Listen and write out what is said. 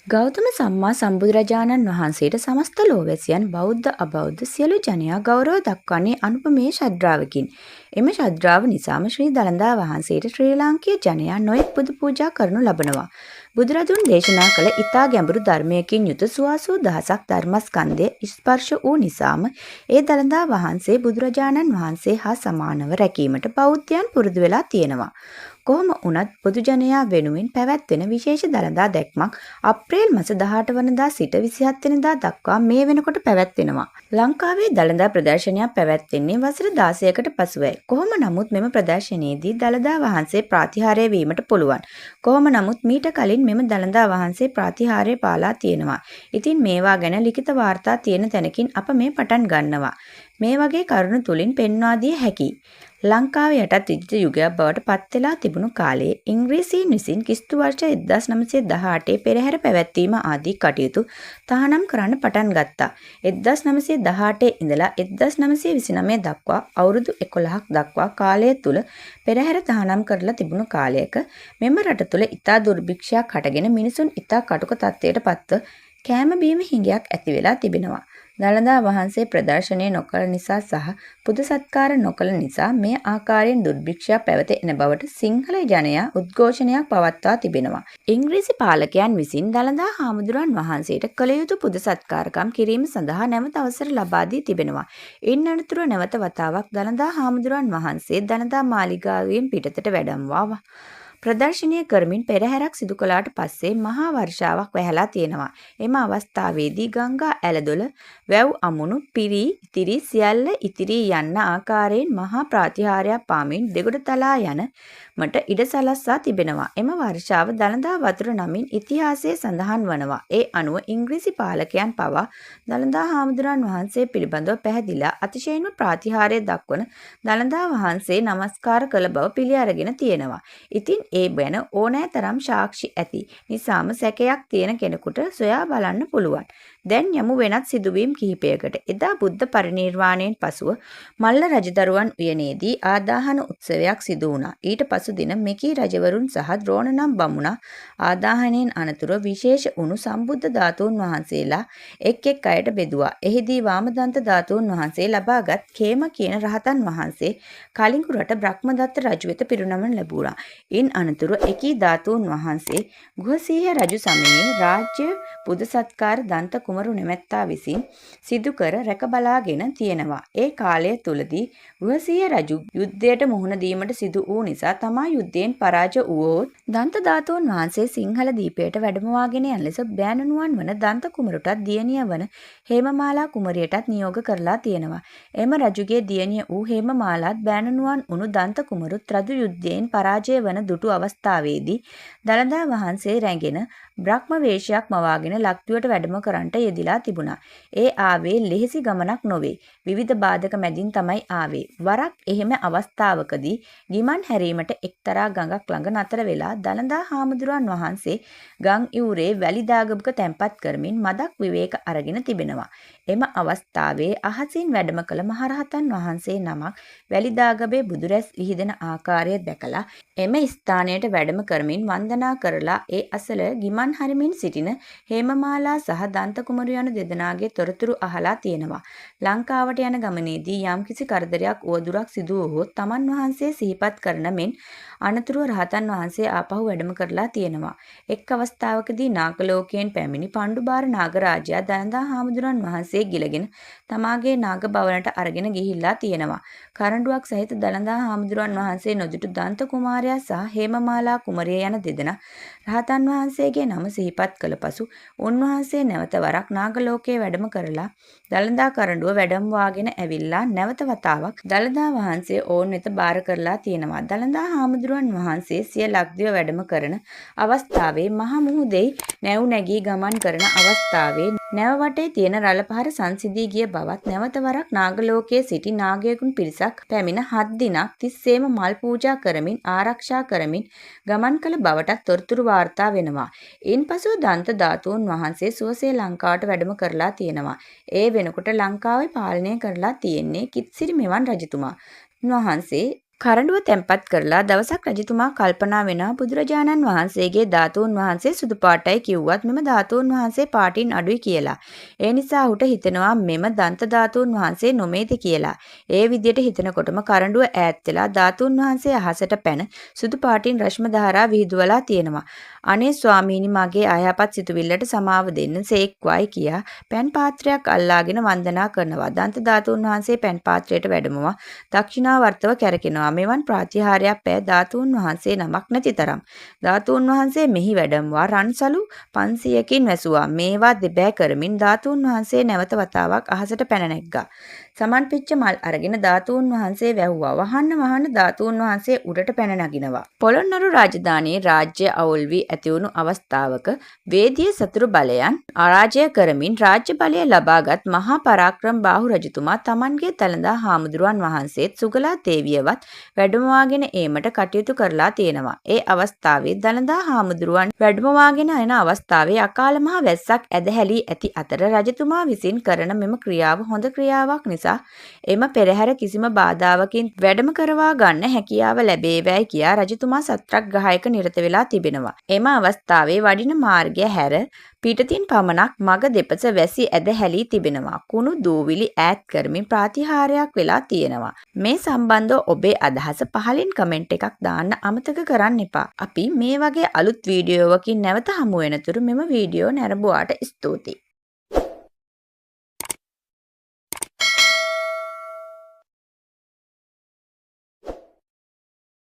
ගෞතම සම්මා සම්බුදුරජාණන් වහන්සේට සමස්ත ලෝවැසියන් බෞද්ධ අබෞද්ධ සියලු ජනයා ගෞරව දක්වන්නේ අනුපමේය ශ්‍රද්ධාවකින්. එම ශ්‍රද්ධාව නිසාම ශ්‍රී දළදා වහන්සේට ශ්‍රී ලාංකීය ජනයා නොයෙක් පුද පූජා කරනු ලබනවා. බුදුරදුන් දේශනා කළ ඊතා ගැඹුරු ධර්මයකින් යුත සුවාසූ දහසක් ධර්මස්කන්ධය ස්පර්ශ වූ නිසාම ඒ දළදා වහන්සේ බුදුරජාණන් වහන්සේ හා සමානව රැකීමට බෞද්ධයන් පුරුදු වෙලා තියෙනවා. කොහොම වුණත් පොදු ජනයා වෙනුවෙන් පැවැත්වෙන විශේෂ දළදා දැක්මක් අප්‍රේල් මාස 18 වනදා සිට 27 වෙනිදා දක්වා මේ වෙනකොට පැවැත්වෙනවා. ලංකාවේ දළදා ප්‍රදර්ශනයක් පැවැත්වෙන්නේ වසර 16කට පසුවයි. කොහොම නමුත් මෙම ප්‍රදර්ශනයේදී දළදා වහන්සේ ප්‍රාතිහාර්ය වීමට පුළුවන්. කොහොම නමුත් මීට කලින් මෙම දළදා වහන්සේ ප්‍රාතිහාර්ය පාලා තියෙනවා. ඉතින් මේවා ගැන ලිඛිත වාර්තා තියෙන තැනකින් අප මේ පටන් ගන්නවා. මේ වගේ කරුණු තුලින් පෙන්වා දිය හැකියි. ලංකාවේ යටත් විජිත යුගයක් බවට පත් වෙලා තිබුණු කාලයේ ඉංග්‍රීසීන් විසින් කිස්තු වර්ෂ 1918 පෙරහැර පැවැත්වීම ආදී කටයුතු තහනම් කරන්න පටන් ගත්තා. 1918 ඉඳලා 1929 දක්වා අවුරුදු 11ක් දක්වා කාලය තුල පෙරහැර තහනම් කරලා තිබුණු කාලයක මෙම රට තුල ඉතා දුර්භික්ෂයක් හටගෙන මිනිසුන් ඉතා කටුක තත්ත්වයට පත්ව කෑම බීම හිඟයක් ඇති වෙලා තිබෙනවා. දළදා වහන්සේ ප්‍රදර්ශනය නොකළ නිසා සහ පුද සත්කාර නොකළ නිසා මේ ආකාරයෙන් දුර්භික්ෂයක් පැවත එන බවට සිංහල ජනයා උද්ඝෝෂණයක් පවත්වා තිබෙනවා. ඉංග්‍රීසි පාලකයන් විසින් දළදා හාමුදුරන් වහන්සේට කළ යුතු පුද සත්කාරකම් කිරීම සඳහා නැවත අවසර ලබා දී තිබෙනවා. ඉන් අනතුරුව නැවත වතාවක් දළදා හාමුදුරන් වහන්සේ දළදා මාලිගාවෙන් පිටතට වැඩමවා ප්‍රදර්ශනය කරමින් පෙරහැරක් සිදු කළාට පස්සේ මහා වර්ෂාවක් වැහැලා තියෙනවා. එම අවස්ථාවේදී ගංගා ඇලදොල වැව් අමුණු පිරී ඉතිරි සියල්ල ඉතිරී යන්න ආකාරයෙන් මහා ප්‍රාතිහාර්යයක් පාමින් දෙගොඩ තලා යන මට ඉඩ සලස්වා තිබෙනවා. එම වර්ෂාව දළදා වතුර නමින් ඉතිහාසයේ සඳහන් වනවා. ඒ අනුව ඉංග්‍රීසි පාලකයන් පවා දළදා හාමුදුරන් වහන්සේ පිළිබඳව පැහැදිලා අතිශයින්ම ප්‍රාතිහාර්ය දක්වන දළදා වහන්සේ නමස්කාර කළ බව පිළි අරගෙන තියෙනවා. ඉතින් ඒ ගැන ඕනෑ තරම් සාක්ෂි ඇති නිසාම සැකයක් තියෙන කෙනෙකුට සොයා බලන්න පුළුවන්. දැන් යමු වෙනත් සිදුවීම් කිහිපයකට. එදා බුද්ධ පරිනිර්වාණයෙන් පසුව මල්ල රජදරුවන් උයනේදී ආදාහන උත්සවයක් සිදු වුණා. ඊට පසු දින මෙකී රජවරුන් සහ ද්‍රෝණ නම් බමුණා ආදාහනයෙන් අනතුරුව විශේෂ වුණු සම්බුද්ධ ධාතුන් වහන්සේලා එක් අයට බෙදුවා. එහිදී වාමදන්ත ධාතුන් වහන්සේ ලබාගත් කේම කියන රහතන් වහන්සේ කලිඟු රට බ්‍රහ්මදත්ත රජු වෙත පිරිනමන ලැබුණා. ඉන් අනතුරුව එකී ධාතුන් වහන්සේ ගුහසීහ රජු සමයේ රාජ්‍ය පුද සත්කාර දන්ත කුමරු නැමැත්තා විසින් සිදු කර රැක බලාගෙන තියෙනවා. ඒ කාලය තුලදී ගුහසීහ රජු යුද්ධයට මුහුණ දීමට සිදු වූ නිසා තමා යුද්ධයෙන් පරාජය වුවොත් දන්ත ධාතුන් වහන්සේ සිංහල දීපයට වැඩමවාගෙන යන ලෙස බෑණනුවන් වන දන්ත කුමරුටත් දියණිය වන හේමමාලා කුමරියටත් නියෝග කරලා තියෙනවා. එම රජුගේ දියණිය වූ හේමමාලාත් බෑණනුවන් වුණු දන්ත කුමරුත් රජු යුද්ධයෙන් පරාජය වන දුටු අවස්ථාවේදී දළදා වහන්සේ රැගෙන බ්‍රහ්ම වේශයක් මවාගෙන ලක්දිවට වැඩම කරන්නට යෙදිලා තිබුණා. ඒ ආවේ ලෙහෙසි ගමනක් නොවේ. විවිධ බාධක මැදින් තමයි ආවේ. වරක් එහෙම අවස්ථාවකදී ගිමන් හැරීමට එක්තරා ගඟක් ළඟ නතර වෙලා දළදා හාමුදුරුවන් වහන්සේ ගම් ඉවුරේ වැලි දාගබක තැන්පත් කරමින් මදක් විවේක අරගෙන තිබෙනවා. එම අවස්ථාවේ අහසින් වැඩම කළ මහරහතන් වහන්සේ නමක් වැලි දාගබේ බුදුරැස් විහිදෙන ආකාරය දැකලා එම ස්ථානයට වැඩම කරමින් වන්දනා කරලා ඒ අසල ගිමන් හරිමින් සිටින හේමමාලා සහ දන්ත කුමරු යන දෙදෙනාගේ තොරතුරු අහලා තියෙනවා. ලංකාවට යන ගමනේදී යම්කිසි කරදරයක් උවදුරක් සිදු වුවොත් තමන් වහන්සේ සිහිපත් කරන මෙන් අනතුරුව රහතන් වහන්සේ ආපහු වැඩම කරලා තියෙනවා. එක් අවස්ථාවකදී නාගලෝකයෙන් පැමිණි පණ්ඩුබාර නාගරාජයා දළදා හාමුදුරන් වහන්සේ ගිලගෙන තමාගේ නාග භවනට අරගෙන ගිහිල්ලා තියෙනවා. කරඬුවක් සහිත දළදා හාමුදුරන් වහන්සේ නොදුටු දන්ත කුමාරයා සහ හේමමාලා කුමරිය යන දෙදෙනා රහතන් වහන්සේගේ නම සිහිපත් කළ පසු උන්වහන්සේ නැවත වරක් නාගලෝකයේ වැඩම කරලා දළදා කරඬුව වැඩමවාගෙන ඇවිල්ලා නැවත වතාවක් දළදා වහන්සේ ඕන් වෙත බාර කරලා තියෙනවා. දළදා හාමුදුරුවන් වහන්සේ සිය ලක්දිව වැඩම කරන අවස්ථාවේ මහ මුහුදෙහි නැව් නැගී ගමන් කරන අවස්ථාවේ නැව වටේ තියෙන රළ පහර සංසිඳී ගිය බවත් නැවත වරක් නාගලෝකයේ සිටි නාගයෙකුන් පිරිසක් පැමිණ 7 දිනක් තිස්සේම මල් පූජා කරමින් ආරක්ෂා කරමින් ගමන් කළ බවටත් තොරතුරු වාර්තා වෙනවා. ඉන්පසුව දන්ත ධාතුන් වහන්සේ සුවසේ ලංකාවට වැඩම කරලා තියෙනවා. ඒ වෙනකොට ලංකාවේ පාලනය කරලා තියෙන්නේ කිත්සිරි මෙවන් රජතුමා. උන්වහන්සේ කරඬුව තැන්පත් කරලා දවසක් රජතුමා කල්පනා වෙනවා බුදුරජාණන් වහන්සේගේ ධාතුන් වහන්සේ සුදු පාටයි කිව්වත් මෙම ධාතුන් වහන්සේ පාටින් අඩුයි කියලා. ඒ නිසා ඔහුට හිතෙනවා මෙම දන්ත ධාතුන් වහන්සේ නොමේද කියලා. ඒ විදියට හිතනකොටම කරඬුව ඈත් වෙලා ධාතුන් වහන්සේ අහසට පැන සුදු පාටින් රශ්ම ධාරා විහිදුවලා තියෙනවා. අනේ ස්වාමීනි මගේ අයහපත් සිතුවිල්ලට සමාව දෙන්න සේක්වායි කියා පැන් පාත්‍රයක් අල්ලාගෙන වන්දනා කරනවා. දන්ත ධාතුන් වහන්සේ පැන් පාත්‍රයට වැඩමවා දක්ෂිනාවර්තව කැරකෙනවා. මෙවන් ප්‍රාතිහාර්යයක් පෑ ධාතුන් වහන්සේ නමක් නැති තරම්. ධාතුන් වහන්සේ මෙහි වැඩමවා රන්සලු 500කින් වැසුවා. මේවා දෙබෑ කරමින් ධාතුන් වහන්සේ නැවත වතාවක් අහසට පැන නැග්ගා. සමන් පිච්ච මල් අරගෙන ධාතුන් වහන්සේ වැහුවා. වහන්න ධාතුන් වහන්සේ උඩට පැන නගිනවා. පොළොන්නරු රාජධානියේ රාජ්‍ය අවුල් වී ඇතිවුණු අවස්ථාවක වේදියේ සතුරු බලයන් අරාජය කරමින් රාජ්‍ය බලය ලබාගත් මහා පරාක්‍රම බාහු රජතුමා තමන්ගේ තලඳා හාමුදුරුවන් වහන්සේත් සුගලා දේවියවත් වැඩමවාගෙන ඒමට කටයුතු කරලා තියෙනවා. ඒ අවස්ථාවේ දළදා හාමුදුරුවන් වැඩමවාගෙන එන අවස්ථාවේ අකාල මහ වැස්සක් ඇදහැලී ඇති අතර රජතුමා විසින් කරන මෙම ක්‍රියාව හොඳ ක්‍රියාවක් නිසා එම පෙරහැර කිසිම බාධාවකින් වැඩම කරවා ගන්න හැකියාව ලැබේවැයි කියා රජතුමා සත්‍රාග්‍රහයක නිරත වෙලා තිබෙනවා. එම අවස්ථාවේ වඩින මාර්ගය හැර පිටතින් පමණක් මග දෙපස වැසි ඇදහැලී තිබෙනවා. කුණු දූවිලි ඈත් කරමින් ප්‍රාතිහාර්යයක් වෙලා තියෙනවා. මේ සම්බන්ධව ඔබේ අදහස පහලින් කමෙන්ට් එකක් දාන්න අමතක කරන්න එපා. අපි මේ වගේ අලුත් වීඩියෝවකින් නැවත හමු වෙනතුරු මෙම වීඩියෝ නැරඹුවාට ස්තුතියි.